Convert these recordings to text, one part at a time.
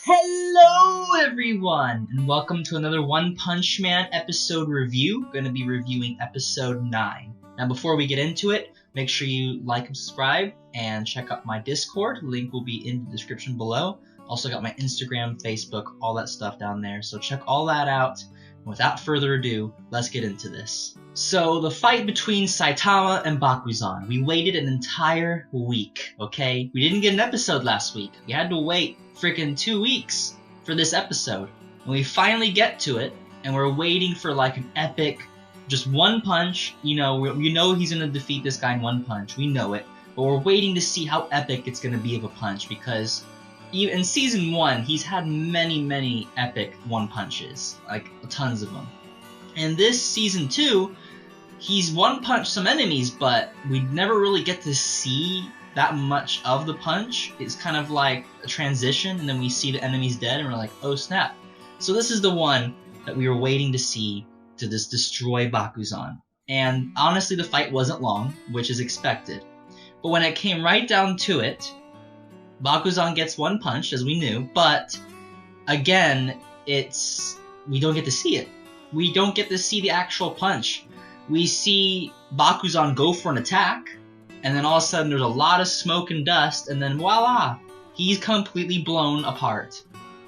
Hello everyone, and welcome to another One Punch Man episode review. Going to be reviewing episode 9. Now before we get into it, make sure you like and subscribe and check out my Discord. Link will be in the description below. Also got my Instagram, Facebook, all that stuff down there, so check all that out. Without further ado, let's get into this. So, the fight between Saitama and Bakuzan. We waited an entire week, okay? We didn't get an episode last week. We had to wait freaking 2 weeks for this episode. And we finally get to it, and we're waiting for like an epic, just one punch. You know he's gonna defeat this guy in one punch. We know it. But we're waiting to see how epic it's gonna be of a punch, because in Season 1, he's had many epic one punches, like tons of them. And this Season 2, he's one punched some enemies, but we never really get to see that much of the punch. It's kind of like a transition, and then we see the enemy's dead, and we're like, oh snap. So this is the one that we were waiting to see to just destroy Bakuzan. And honestly, the fight wasn't long, which is expected. But when it came right down to it, Bakuzan gets one punch, as we knew, but again, we don't get to see it. We don't get to see the actual punch. We see Bakuzan go for an attack, and then all of a sudden there's a lot of smoke and dust, and then voila, he's completely blown apart.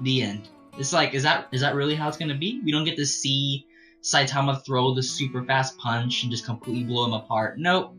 The end. It's like, is that really how it's gonna be? We don't get to see Saitama throw the super fast punch and just completely blow him apart. Nope.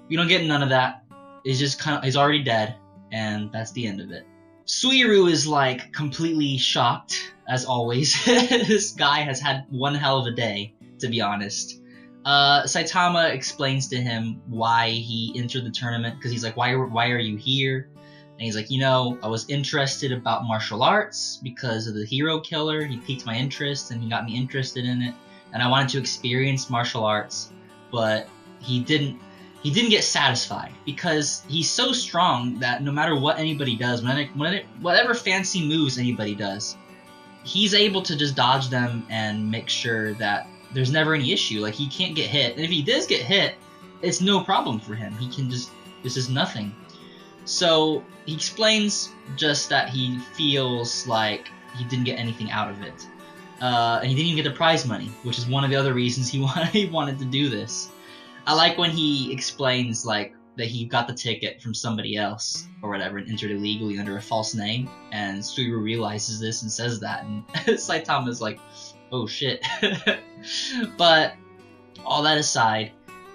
We don't get none of that. It's just he's already dead. And that's the end of it. Suiryu is like completely shocked, as always. This guy has had one hell of a day, to be honest. Saitama explains to him why he entered the tournament, because he's like, why are you here? And he's like, I was interested about martial arts because of the hero killer. He piqued my interest and he got me interested in it. And I wanted to experience martial arts, but he didn't get satisfied, because he's so strong that no matter what anybody does, whatever fancy moves anybody does, he's able to just dodge them and make sure that there's never any issue. Like, he can't get hit. And if he does get hit, it's no problem for him. This is nothing. So he explains just that he feels like he didn't get anything out of it. And he didn't even get the prize money, which is one of the other reasons he wanted to do this. I like when he explains like that he got the ticket from somebody else or whatever and entered illegally under a false name, and Suiryu realizes this and says that, and Saitama's like, oh shit. But all that aside,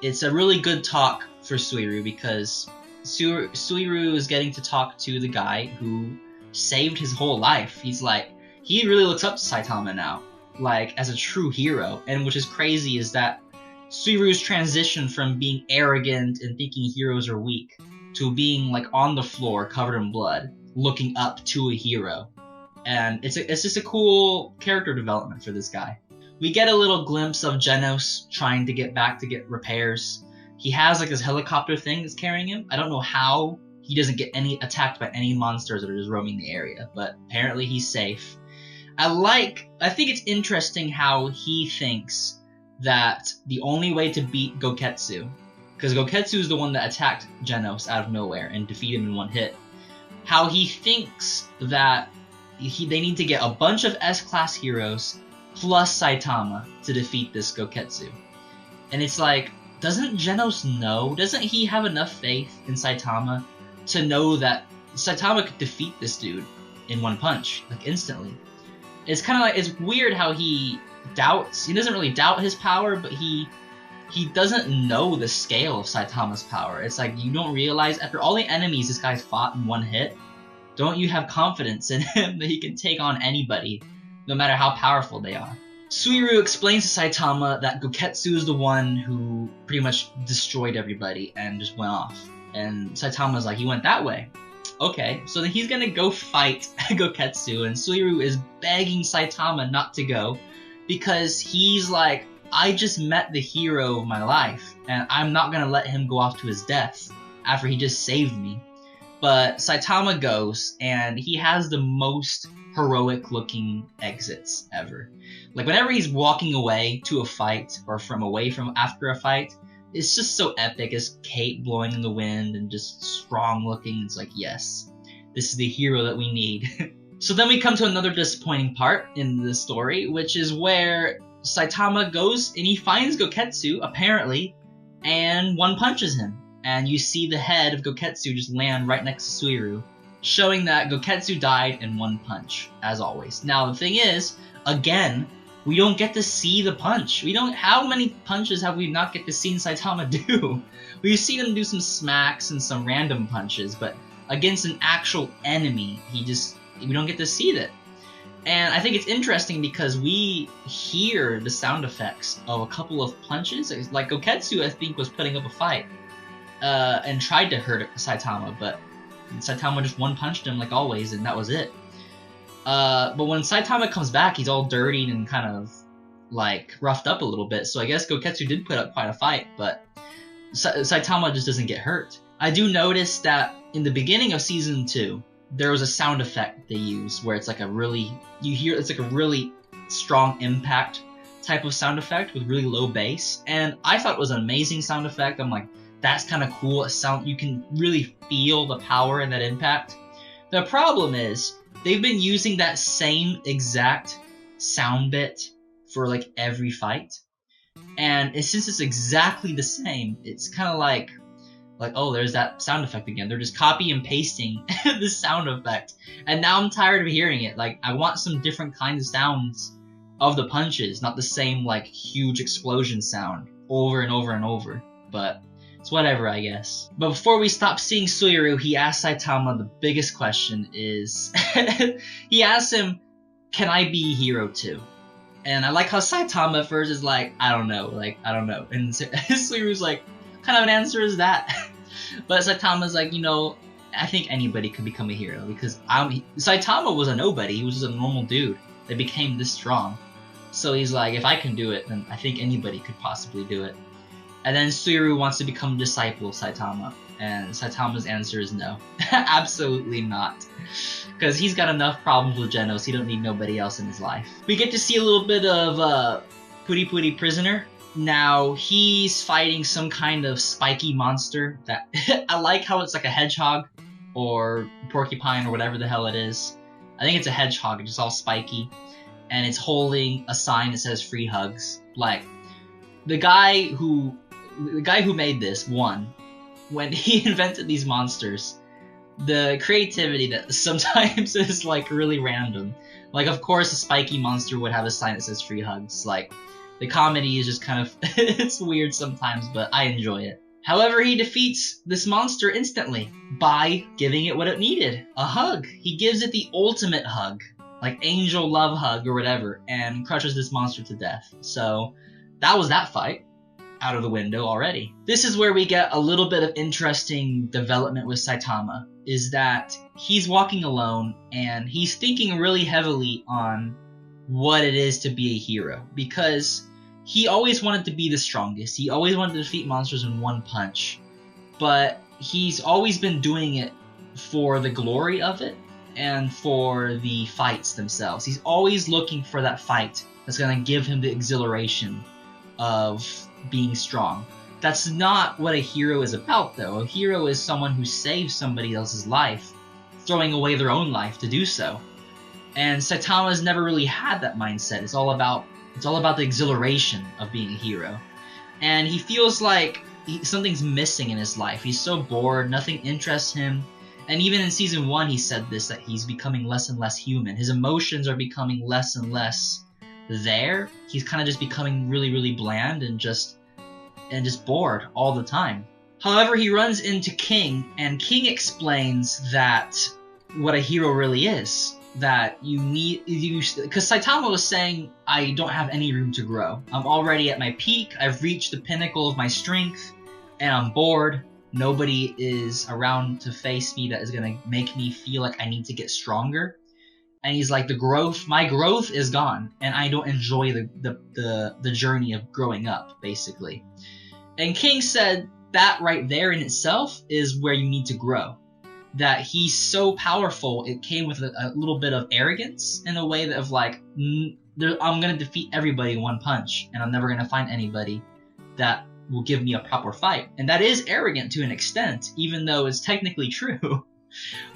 it's a really good talk for Suiryu, because Suiryu is getting to talk to the guy who saved his whole life. He's like, he really looks up to Saitama now, like as a true hero. And which is crazy is that Suiryu's transition from being arrogant and thinking heroes are weak to being like on the floor covered in blood, looking up to a hero. And it's just a cool character development for this guy. We get a little glimpse of Genos trying to get back to get repairs. He has like this helicopter thing that's carrying him. I don't know how he doesn't get attacked by any monsters that are just roaming the area, but apparently he's safe. I think it's interesting how he thinks that the only way to beat Goketsu, because Goketsu is the one that attacked Genos out of nowhere and defeated him in one hit, how he thinks that they need to get a bunch of S-class heroes plus Saitama to defeat this Goketsu. And it's like, doesn't Genos know? Doesn't he have enough faith in Saitama to know that Saitama could defeat this dude in one punch, like instantly? It's kind of like, it's weird how he doesn't really doubt his power, but he doesn't know the scale of Saitama's power. It's like, you don't realize, after all the enemies this guy's fought in one hit, don't you have confidence in him that he can take on anybody, no matter how powerful they are? Suiryu explains to Saitama that Goketsu is the one who pretty much destroyed everybody and just went off. And Saitama's like, he went that way. Okay, so then he's gonna go fight Goketsu, and Suiryu is begging Saitama not to go, because he's like, I just met the hero of my life, and I'm not gonna let him go off to his death after he just saved me. But Saitama goes, and he has the most heroic looking exits ever. Like, whenever he's walking away to a fight, or away from after a fight, it's just so epic. His cape blowing in the wind and just strong looking. It's like, yes, this is the hero that we need. So then we come to another disappointing part in the story, which is where Saitama goes and he finds Goketsu, apparently, and one punches him. And you see the head of Goketsu just land right next to Suiryu, showing that Goketsu died in one punch, as always. Now the thing is, again, we don't get to see the punch. How many punches have we not get to see Saitama do? We've seen him do some smacks and some random punches, but against an actual enemy, we don't get to see that. And I think it's interesting because we hear the sound effects of a couple of punches. Like Goketsu, I think, was putting up a fight and tried to hurt Saitama, but Saitama just one-punched him like always, and that was it. But when Saitama comes back, he's all dirtied and kind of like roughed up a little bit. So I guess Goketsu did put up quite a fight, but Saitama just doesn't get hurt. I do notice that in the beginning of season 2, there was a sound effect they use where it's like it's like a really strong impact type of sound effect with really low bass, and I thought it was an amazing sound effect. I'm like, that's kind of cool. You can really feel the power in that impact. The problem is they've been using that same exact sound bit for like every fight, and since it's exactly the same, it's kind of like, oh, there's that sound effect again. They're just copy and pasting the sound effect. And now I'm tired of hearing it. Like, I want some different kinds of sounds of the punches, not the same, like, huge explosion sound over and over and over. But it's whatever, I guess. But before we stop seeing Suiryu, he asks Saitama the biggest question is... he asks him, can I be a hero too? And I like how Saitama at first is like, I don't know. And Suiryu's like, what kind of an answer is that? But Saitama's like, I think anybody could become a hero, because Saitama was a nobody. He was just a normal dude that became this strong. So he's like, if I can do it, then I think anybody could possibly do it. And then Suiryu wants to become a disciple of Saitama, and Saitama's answer is no. Absolutely not. Because he's got enough problems with genos, he don't need nobody else in his life. We get to see a little bit of Puri Puri Prisoner. Now, he's fighting some kind of spiky monster that... I like how it's like a hedgehog or porcupine or whatever the hell it is. I think it's a hedgehog, it's just all spiky. And it's holding a sign that says free hugs. Like, the guy who made this, when he invented these monsters, the creativity that sometimes is like really random. Like, of course a spiky monster would have a sign that says free hugs. Like, the comedy is just kind of, it's weird sometimes, but I enjoy it. However, he defeats this monster instantly by giving it what it needed, a hug. He gives it the ultimate hug, like angel love hug or whatever, and crushes this monster to death. So that was that fight, out of the window already. This is where we get a little bit of interesting development with Saitama, is that he's walking alone and he's thinking really heavily on what it is to be a hero, because he always wanted to be the strongest. He always wanted to defeat monsters in one punch, but he's always been doing it for the glory of it and for the fights themselves. He's always looking for that fight that's going to give him the exhilaration of being strong. That's not what a hero is about, though. A hero is someone who saves somebody else's life, throwing away their own life to do so. And Saitama's never really had that mindset. It's all about the exhilaration of being a hero. And he feels like something's missing in his life. He's so bored, nothing interests him. And even in season 1 he said this, that he's becoming less and less human. His emotions are becoming less and less there. He's kind of just becoming really, really bland and just bored all the time. However, he runs into King, and King explains that what a hero really is. That because Saitama was saying, I don't have any room to grow. I'm already at my peak, I've reached the pinnacle of my strength, and I'm bored. Nobody is around to face me that is going to make me feel like I need to get stronger. And he's like, my growth is gone, and I don't enjoy the journey of growing up, basically. And King said that right there in itself is where you need to grow. That he's so powerful, it came with a little bit of arrogance in a way that of like, I'm going to defeat everybody in one punch, and I'm never going to find anybody that will give me a proper fight. And that is arrogant to an extent, even though it's technically true.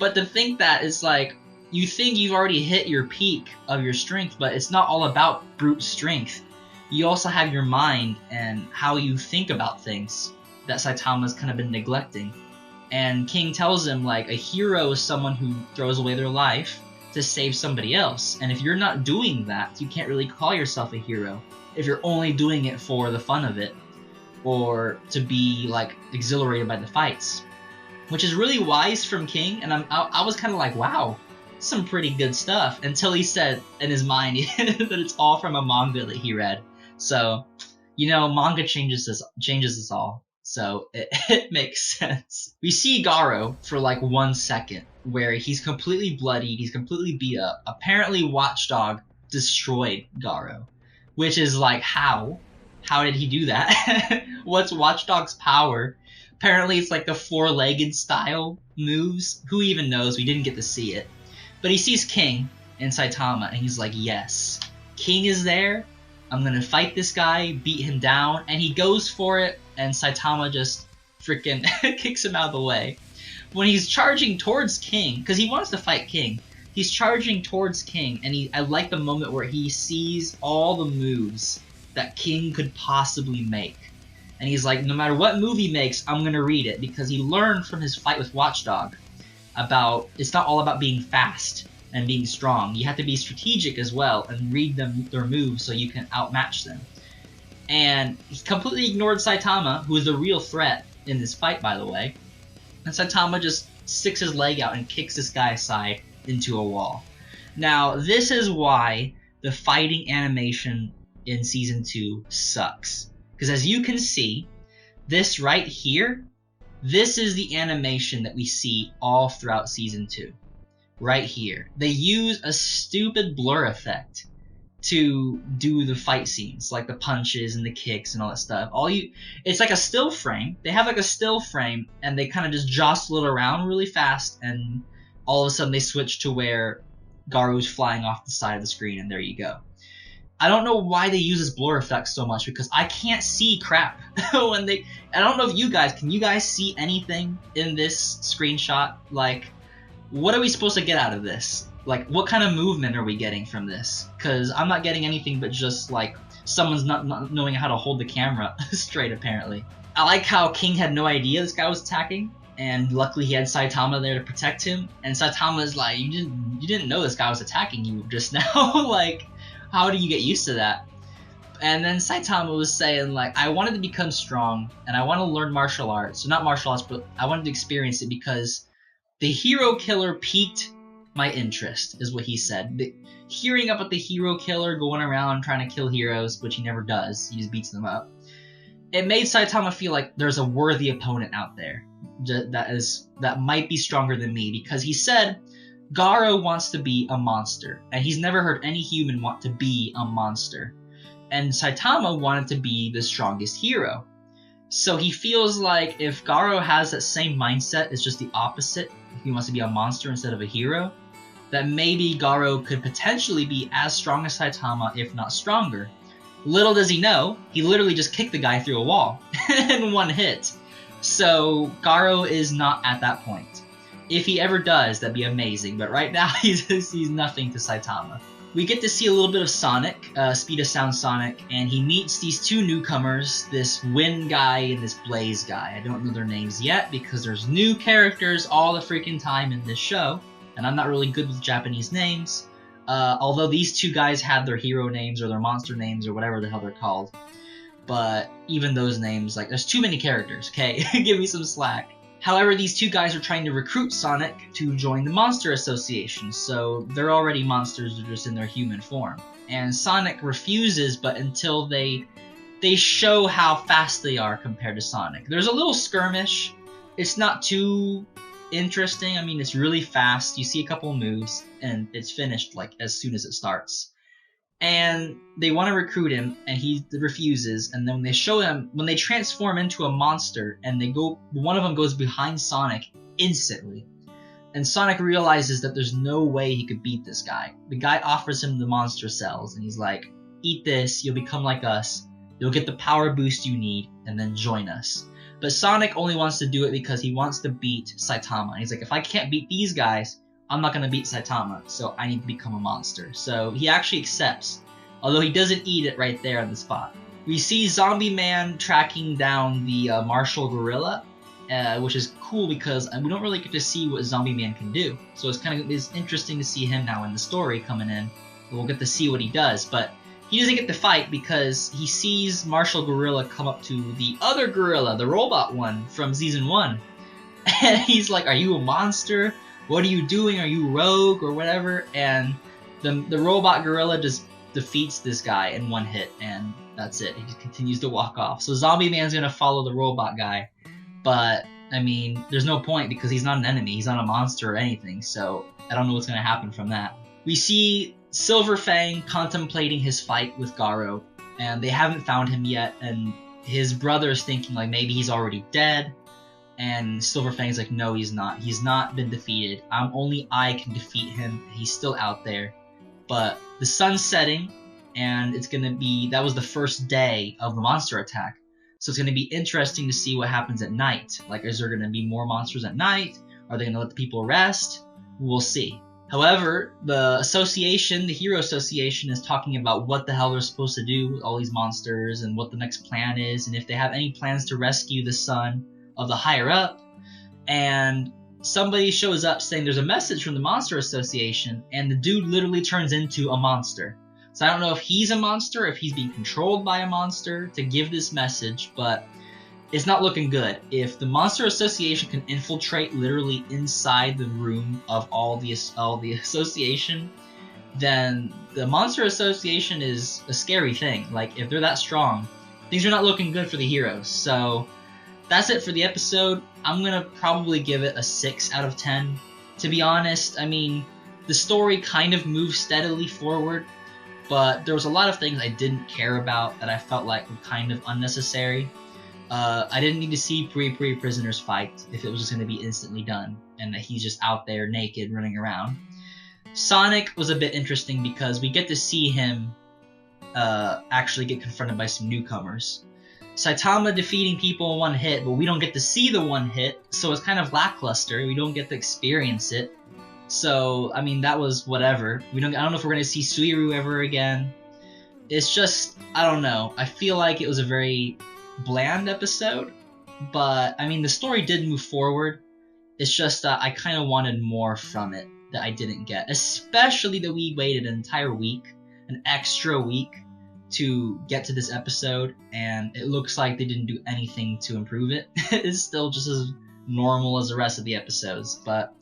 But to think that it's like, you think you've already hit your peak of your strength, but it's not all about brute strength. You also have your mind and how you think about things that Saitama's kind of been neglecting. And King tells him, like, a hero is someone who throws away their life to save somebody else. And if you're not doing that, you can't really call yourself a hero if you're only doing it for the fun of it or to be, like, exhilarated by the fights. Which is really wise from King, and I was kind of like, wow, some pretty good stuff, until he said in his mind that it's all from a manga that he read. So, you know, manga changes us all. So it makes sense. We see Garou for like 1 second where he's completely bloodied, he's completely beat up. Apparently Watchdog destroyed Garou, which is like, how? How did he do that? What's Watchdog's power? Apparently it's like the four-legged style moves. Who even knows? We didn't get to see it. But he sees King and Saitama and he's like, yes, King is there. I'm gonna fight this guy, beat him down, and he goes for it, and Saitama just freaking kicks him out of the way. When he's charging towards King, because he wants to fight King, he's charging towards King, and I like the moment where he sees all the moves that King could possibly make. And he's like, no matter what move he makes, I'm gonna read it, because he learned from his fight with Watchdog about it's not all about being fast and being strong. You have to be strategic as well and read their moves so you can outmatch them. And he completely ignored Saitama, who is the real threat in this fight, by the way. And Saitama just sticks his leg out and kicks this guy aside into a wall. Now, this is why the fighting animation in Season 2 sucks. Because as you can see, this right here, this is the animation that we see all throughout Season 2. Right here. They use a stupid blur effect to do the fight scenes, like the punches and the kicks and all that stuff. It's like a still frame. They have like a still frame, and they kind of just jostle it around really fast, and all of a sudden they switch to where Garou's flying off the side of the screen, and there you go. I don't know why they use this blur effect so much, because I can't see crap when I don't know if you guys, can you guys see anything in this screenshot? Like, what are we supposed to get out of this? Like, what kind of movement are we getting from this? Because I'm not getting anything but just, like, someone's not knowing how to hold the camera straight, apparently. I like how King had no idea this guy was attacking, and luckily he had Saitama there to protect him, and Saitama's like, you didn't know this guy was attacking you just now? Like, how do you get used to that? And then Saitama was saying, like, I wanted to become strong, and I want to learn martial arts. So not martial arts, but I wanted to experience it because the hero killer piqued my interest, is what he said. Hearing about the hero killer going around trying to kill heroes, which he never does, he just beats them up, it made Saitama feel like there's a worthy opponent out there that might be stronger than me, because he said Garou wants to be a monster, and he's never heard any human want to be a monster. And Saitama wanted to be the strongest hero. So he feels like if Garou has that same mindset, it's just the opposite. He wants to be a monster instead of a hero, that maybe Garou could potentially be as strong as Saitama, if not stronger. Little does he know, he literally just kicked the guy through a wall in one hit. So Garou is not at that point. If he ever does, that'd be amazing, but right now he's nothing to Saitama. We get to see a little bit of Sonic, Speed of Sound Sonic, and he meets these two newcomers, this Wind guy and this Blaze guy. I don't know their names yet because there's new characters all the freaking time in this show, and I'm not really good with Japanese names, although these two guys had their hero names or their monster names or whatever the hell they're called. But even those names, like, there's too many characters, okay? Give me some slack. However, these two guys are trying to recruit Sonic to join the Monster Association, so they're already monsters, they're just in their human form. And Sonic refuses, but until they show how fast they are compared to Sonic. There's a little skirmish. It's not too interesting. I mean, it's really fast. You see a couple of moves, and it's finished like as soon as it starts. And they want to recruit him, and he refuses. And then when they transform into a monster, and one of them goes behind Sonic instantly. And Sonic realizes that there's no way he could beat this guy. The guy offers him the monster cells, and he's like, eat this, you'll become like us, you'll get the power boost you need, and then join us. But Sonic only wants to do it because he wants to beat Saitama. And he's like, if I can't beat these guys, I'm not gonna beat Saitama, so I need to become a monster. So he actually accepts, although he doesn't eat it right there on the spot. We see Zombie Man tracking down the martial gorilla, which is cool because we don't really get to see what Zombie Man can do. So it's interesting to see him now in the story coming in. We'll get to see what he does, but he doesn't get to fight because he sees Martial Gorilla come up to the other gorilla, the robot one from Season 1. And he's like, are you a monster? What are you doing? Are you rogue or whatever? And the robot gorilla just defeats this guy in one hit, and that's it. He just continues to walk off. So Zombie Man's gonna follow the robot guy, but I mean, there's no point because he's not an enemy. He's not a monster or anything, so I don't know what's gonna happen from that. We see Silver Fang contemplating his fight with Garou, and they haven't found him yet, and his brother's thinking like maybe he's already dead. And Silver Fang's like, no, he's not. He's not been defeated. Only I can defeat him. He's still out there. But the sun's setting, and it's gonna be, that was the first day of the monster attack. So it's gonna be interesting to see what happens at night. Like, is there gonna be more monsters at night? Are they gonna let the people rest? We'll see. However, the association, the Hero Association, is talking about what the hell they're supposed to do with all these monsters and what the next plan is, and if they have any plans to rescue the son of the higher up. And somebody shows up saying there's a message from the Monster Association, and the dude literally turns into a monster. So I don't know if he's a monster, if he's being controlled by a monster to give this message, but it's not looking good. If the Monster Association can infiltrate literally inside the room of all the association, then the Monster Association is a scary thing. Like, if they're that strong, things are not looking good for the heroes. So that's it for the episode. I'm gonna probably give it a 6 out of 10. To be honest, I mean, the story kind of moves steadily forward, but there was a lot of things I didn't care about that I felt like were kind of unnecessary. I didn't need to see Puri prisoners fight if it was just going to be instantly done, and that he's just out there naked running around. Sonic was a bit interesting because we get to see him actually get confronted by some newcomers. Saitama defeating people in one hit, but we don't get to see the one hit, so it's kind of lackluster. We don't get to experience it. So, I mean, that was whatever. I don't know if we're going to see Suiryu ever again. It's just, I don't know. I feel like it was a very bland episode, but, I mean, the story did move forward. It's just I kind of wanted more from it that I didn't get, especially that we waited an entire week, an extra week, to get to this episode, and it looks like they didn't do anything to improve it. It's still just as normal as the rest of the episodes. But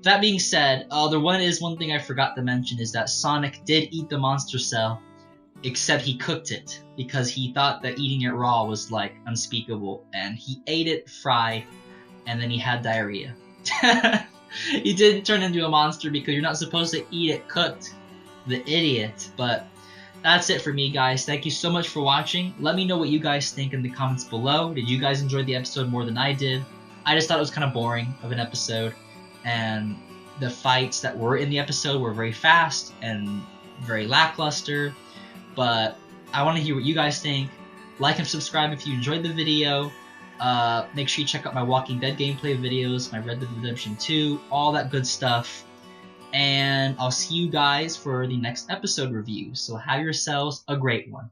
that being said, one thing I forgot to mention is that Sonic did eat the monster cell, except he cooked it because he thought that eating it raw was like unspeakable, and he ate it fried, and then he had diarrhea. He didn't turn into a monster because you're not supposed to eat it cooked. The idiot. But that's it for me, guys. Thank you so much for watching. Let me know what you guys think in the comments below. Did you guys enjoy the episode more than I did? I just thought it was kind of boring of an episode, and the fights that were in the episode were very fast and very lackluster. But I want to hear what you guys think. Like and subscribe if you enjoyed the video. Make sure you check out my Walking Dead gameplay videos, my Red Dead Redemption 2, all that good stuff. And I'll see you guys for the next episode review. So have yourselves a great one.